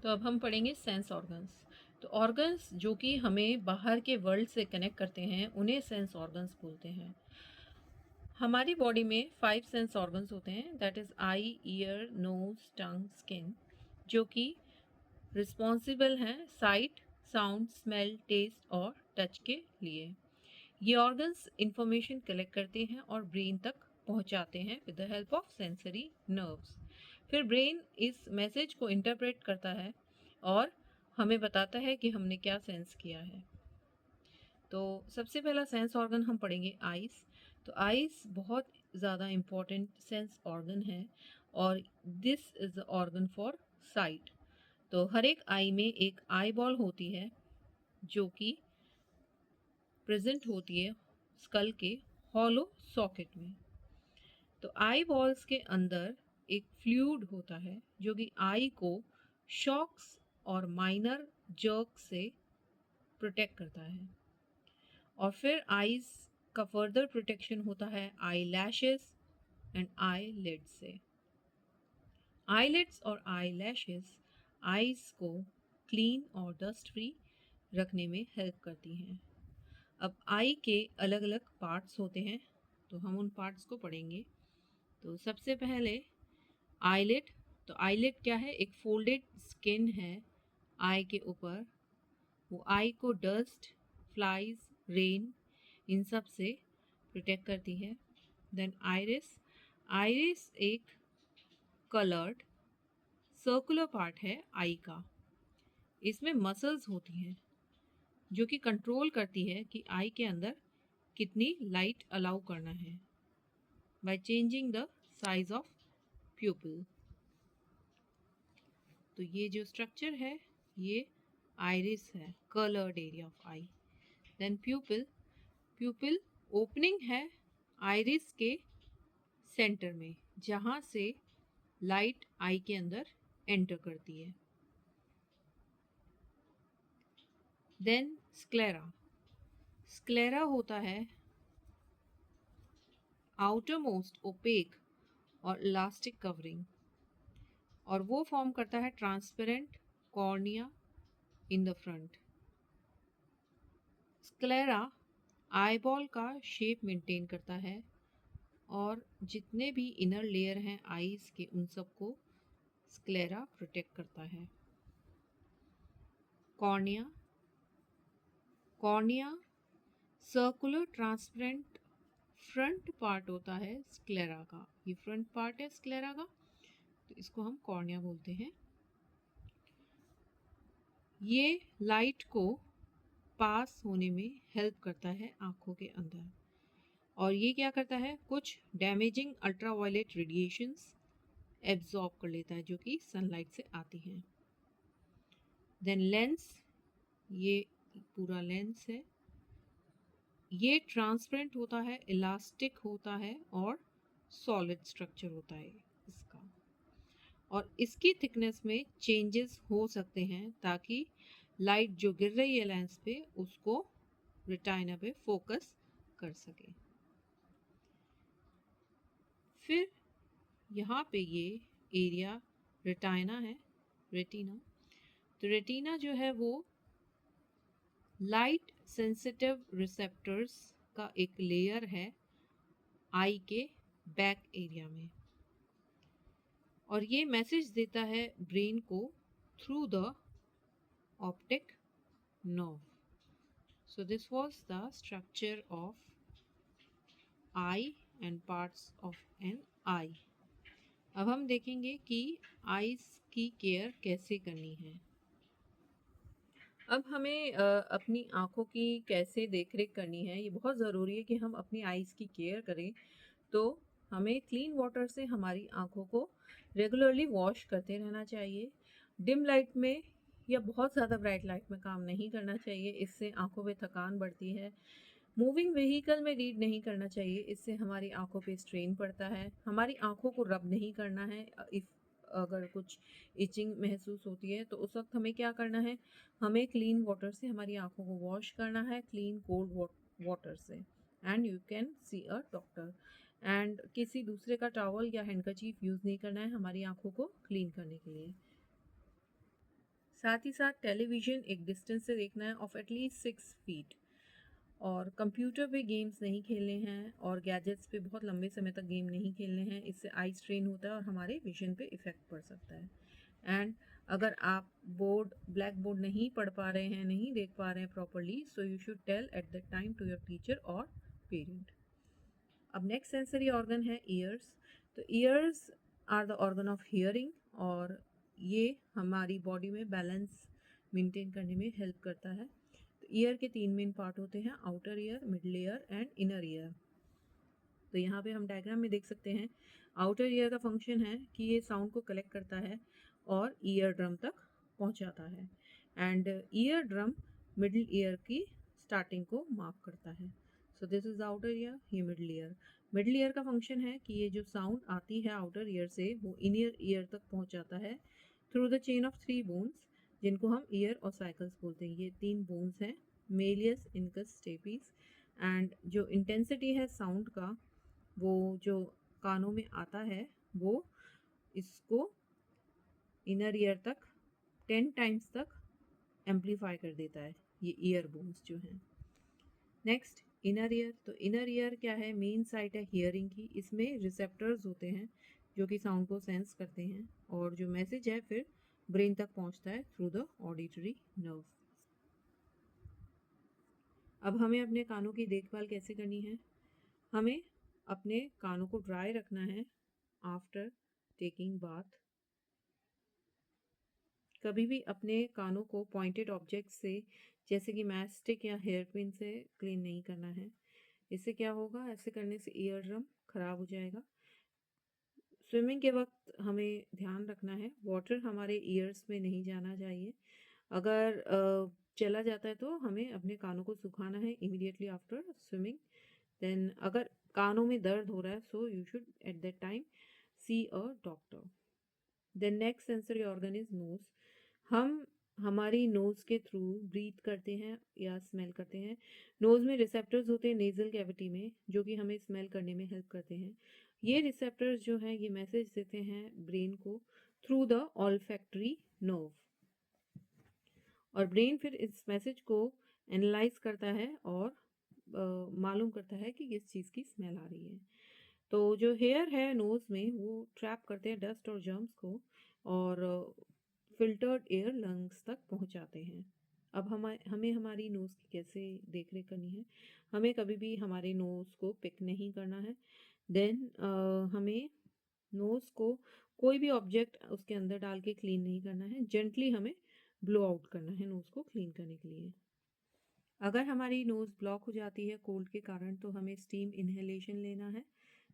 तो अब हम पढ़ेंगे सेंस ऑर्गन्स। तो ऑर्गन्स जो कि हमें बाहर के वर्ल्ड से कनेक्ट करते हैं उन्हें सेंस ऑर्गन्स बोलते हैं। हमारी बॉडी में 5 सेंस ऑर्गन्स होते हैं, that is eye, ear, nose, tongue, skin, जो कि रिस्पॉन्सिबल हैं साइट, साउंड, स्मेल, टेस्ट और टच के लिए। ये ऑर्गन्स इंफॉर्मेशन कलेक्ट करते हैं और ब्रेन तक पहुंचाते हैं with the help of sensory nerves. फिर ब्रेन इस मैसेज को इंटरप्रेट करता है और हमें बताता है कि हमने क्या सेंस किया है। तो सबसे पहला सेंस ऑर्गन हम पढ़ेंगे आइज़। तो आइज़ बहुत ज़्यादा इम्पॉर्टेंट सेंस ऑर्गन है और this is the organ for site. तो हर एक आई में एक आई बॉल होती है जो कि प्रेजेंट होती है स्कल के हॉलो सॉकेट में। तो आई बॉल्स के अंदर एक फ्लूइड होता है जो कि आई को शॉक्स और माइनर जर्क से प्रोटेक्ट करता है। और फिर आईज का फर्दर प्रोटेक्शन होता है eye lashes and I lid से। आईलिड्स और आई लैशेस आईज को क्लीन और डस्ट फ्री रखने में हेल्प करती हैं। अब आई के अलग अलग पार्ट्स होते हैं तो हम उन पार्ट्स को पढ़ेंगे। तो सबसे पहले आईलिड। तो आईलिड क्या है? एक फोल्डेड स्किन है आई के ऊपर। वो आई को डस्ट, फ्लाइज, रेन इन सब से प्रोटेक्ट करती है। Then iris. आइरिस एक कलर्ड सर्कुलर पार्ट है आई का। इसमें मसल्स होती हैं जो कि कंट्रोल करती है कि आई के अंदर कितनी लाइट अलाउ करना है by changing the size of pupil. तो ये जो स्ट्रक्चर है ये आइरिस है, coloured area of eye. Then pupil. Pupil opening है आइरिस के सेंटर में जहाँ से लाइट आई के अंदर एंटर करती है। Then sclera. स्क्लेरा होता है आउटर मोस्ट ओपेक और इलास्टिक कवरिंग और वो फॉर्म करता है transparent cornea in the front. Sclera eyeball का शेप मेंटेन करता है और जितने भी इनर लेयर हैं आईज के उन सबको स्क्लेरा प्रोटेक्ट करता है। Cornea. Cornea circular transparent front part होता है स्क्लेरा का। ये फ्रंट पार्ट है स्क्लेरा का तो इसको हम कॉर्निया बोलते हैं। ये लाइट को पास होने में हेल्प करता है आँखों के अंदर और ये क्या करता है? कुछ डैमेजिंग अल्ट्रावायलेट रेडिएशंस एब्जॉर्ब कर लेता है जो कि सनलाइट से आती हैं। Then lens. ये पूरा लेंस है। ये ट्रांसपेरेंट होता है, इलास्टिक होता है और सॉलिड स्ट्रक्चर होता है इसका और इसकी थिकनेस में चेंजेस हो सकते हैं ताकि लाइट जो गिर रही है लेंस पे उसको रेटिना पे फोकस कर सके। फिर यहाँ पे ये एरिया रेटिना है, रेटिना। तो रेटिना जो है वो लाइट सेंसिटिव रिसेप्टर्स का एक लेयर है आई के बैक एरिया में और ये मैसेज देता है ब्रेन को through the optic nerve. So this was the structure of eye and parts of an eye. अब हम देखेंगे कि आईज की केयर कैसे करनी है। अब हमें अपनी आँखों की कैसे देख-रेख करनी है, ये बहुत ज़रूरी है कि हम अपनी आईज़ की केयर करें। तो हमें क्लीन वाटर से हमारी आँखों को रेगुलरली वॉश करते रहना चाहिए। डिम लाइट में या बहुत ज़्यादा ब्राइट लाइट में काम नहीं करना चाहिए, इससे आँखों पे थकान बढ़ती है। मूविंग व्हीकल में रीड नहीं करना चाहिए, इससे हमारी आँखों पे स्ट्रेन पड़ता है। हमारी आँखों को रब नहीं करना है। अगर कुछ इचिंग महसूस होती है तो उस वक्त हमें क्या करना है? हमें क्लीन वाटर से हमारी आँखों को वॉश करना है, क्लीन कोल्ड वाटर से। And you can see a doctor. And किसी दूसरे का टॉवल या हैंडकरचीफ यूज़ नहीं करना है हमारी आँखों को क्लीन करने के लिए। साथ ही साथ टेलीविज़न एक डिस्टेंस से देखना है ऑफ एटलीस्ट 6 फीट, और कंप्यूटर पे गेम्स नहीं खेलने हैं, और गैजेट्स पे बहुत लंबे समय तक गेम नहीं खेलने हैं, इससे आई स्ट्रेन होता है और हमारे विजन पे इफ़ेक्ट पड़ सकता है। एंड अगर आप ब्लैक बोर्ड नहीं पढ़ पा रहे हैं, नहीं देख पा रहे हैं properly, so you should tell at the time to your teacher और पेरेंट। अब नेक्स्ट सेंसरी ऑर्गन है ईयर्स। तो ears are the organ of hearing, और ये हमारी बॉडी में बैलेंस मेंटेन करने में हेल्प करता है। तो ईयर के 3 मेन पार्ट होते हैं, outer ear, middle ear and inner ear. तो यहाँ पे हम डायग्राम में देख सकते हैं, आउटर ईयर का फंक्शन है कि ये साउंड को कलेक्ट करता है और ईयर ड्रम तक पहुँचाता है, and ear drum middle ear की स्टार्टिंग को मार्क करता है। So this is outer ear, ये मिडल ईयर। मिडल ईयर का फंक्शन है कि ये जो साउंड आती है आउटर ईयर से वो इनर ईयर तक पहुँचाता है through the chain of 3 bones, जिनको हम ईयर और साइकिल्स बोलते हैं। ये 3 बोन्स हैं, मेलियस, इनकस, स्टेपिस। एंड जो इंटेंसिटी है साउंड का, वो जो कानों में आता है वो इसको इनर ईयर तक 10 टाइम्स तक एम्पलीफाई कर देता है, ये ईयर बोन्स जो हैं। Next inner ear. तो इनर ईयर क्या है, मेन साइट है हियरिंग की। इसमें रिसेप्टर्स होते हैं जो कि साउंड को सेंस करते हैं, और जो मैसेज है फिर ब्रेन तक पहुंचता है थ्रू द ऑडिटरी नर्व। अब हमें अपने कानों की देखभाल कैसे करनी है? हमें अपने कानों को ड्राई रखना है आफ्टर टेकिंग बाथ। कभी भी अपने कानों को पॉइंटेड ऑब्जेक्ट से, जैसे कि मैस्टिक या हेयर पिन से क्लीन नहीं करना है। इससे क्या होगा, ऐसे करने से ईयर ड्रम खराब हो जाएगा। स्विमिंग के वक्त हमें ध्यान रखना है, वाटर हमारे ईयर्स में नहीं जाना चाहिए। अगर चला जाता है तो हमें अपने कानों को सुखाना है इमीडिएटली आफ्टर स्विमिंग। देन अगर कानों में दर्द हो रहा है, so you should at that time see a doctor. Then next sensory organ is nose. हम हमारी नोज़ के थ्रू ब्रीथ करते हैं या स्मेल करते हैं। नोज़ में रिसेप्टर्स होते हैं नेज़ल कैविटी में, जो कि हमें स्मेल करने में हेल्प करते हैं। ये रिसेप्टर्स जो हैं ये मैसेज देते हैं ब्रेन को थ्रू द ऑल्फैक्टरी नर्व, और ब्रेन फिर इस मैसेज को एनालाइज करता है और मालूम करता है कि किस चीज़ की स्मेल आ रही है। तो जो हेयर है नोज़ में वो ट्रैप करते हैं डस्ट और जर्म्स को, और फिल्टर्ड एयर लंग्स तक पहुंचाते हैं। अब हमें हमारी नोज़ की कैसे देख रेख करनी है? हमें कभी भी हमारे नोज़ को पिक नहीं करना है। देन हमें नोज़ को कोई भी ऑब्जेक्ट उसके अंदर डाल के क्लीन नहीं करना है। जेंटली हमें ब्लो आउट करना है नोज़ को क्लीन करने के लिए। अगर हमारी नोज़ ब्लॉक हो जाती है कोल्ड के कारण, तो हमें स्टीम इन्हेलेशन लेना है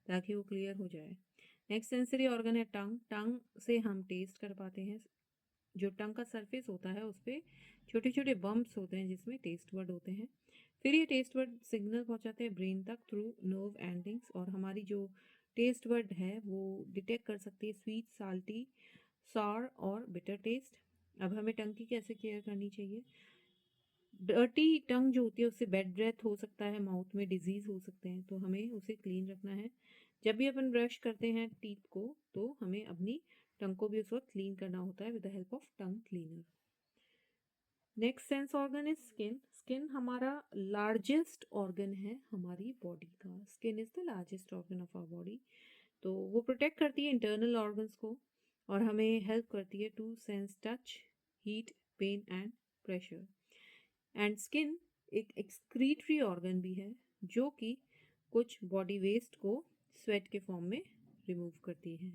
ताकि वो क्लियर हो जाए। नेक्स्ट सेंसरी ऑर्गन है टंग। टंग से हम टेस्ट कर पाते हैं। जो टंग का सरफेस होता है उस पर छोटे छोटे बम्प्स होते हैं जिसमें टेस्ट वर्ड होते हैं। फिर ये टेस्ट वर्ड सिग्नल पहुंचाते हैं ब्रेन तक थ्रू नर्व एंडिंग्स, और हमारी जो टेस्ट वर्ड है वो डिटेक्ट कर सकती है स्वीट, साल्टी, सॉर और बिटर टेस्ट। अब हमें टंग की कैसे केयर करनी चाहिए? डर्टी टंग जो होती है उससे बैड ब्रेथ हो सकता है, माउथ में डिजीज़ हो सकते हैं, तो हमें उसे क्लीन रखना है। जब भी अपन ब्रश करते हैं टीथ को, तो हमें अपनी टंग को भी उस वक्त क्लीन करना होता है with the help of tongue cleaner. Next sense organ is skin. Skin हमारा लार्जेस्ट ऑर्गन है हमारी बॉडी का। Skin is the largest organ of our body. तो वो प्रोटेक्ट करती है इंटरनल ऑर्गन्स को, और हमें हेल्प करती है to sense touch, heat, pain and pressure. And skin एक एक्सक्रीटरी ऑर्गन भी है जो कि कुछ बॉडी वेस्ट को स्वेट के फॉर्म में रिमूव करती है।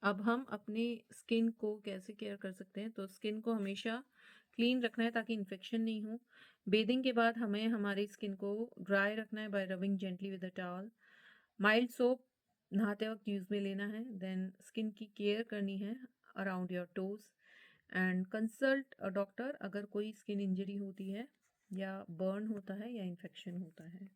अब हम अपने स्किन को कैसे केयर कर सकते हैं? तो स्किन को हमेशा क्लीन रखना है ताकि इन्फेक्शन नहीं हो। बेदिंग के बाद हमें हमारी स्किन को ड्राई रखना है bye rubbing gently with a towel. Mild soap नहाते वक्त यूज़ में लेना है। देन स्किन की केयर करनी है around your toes, and consult a doctor अगर कोई स्किन इंजरी होती है या बर्न होता है या इन्फेक्शन होता है।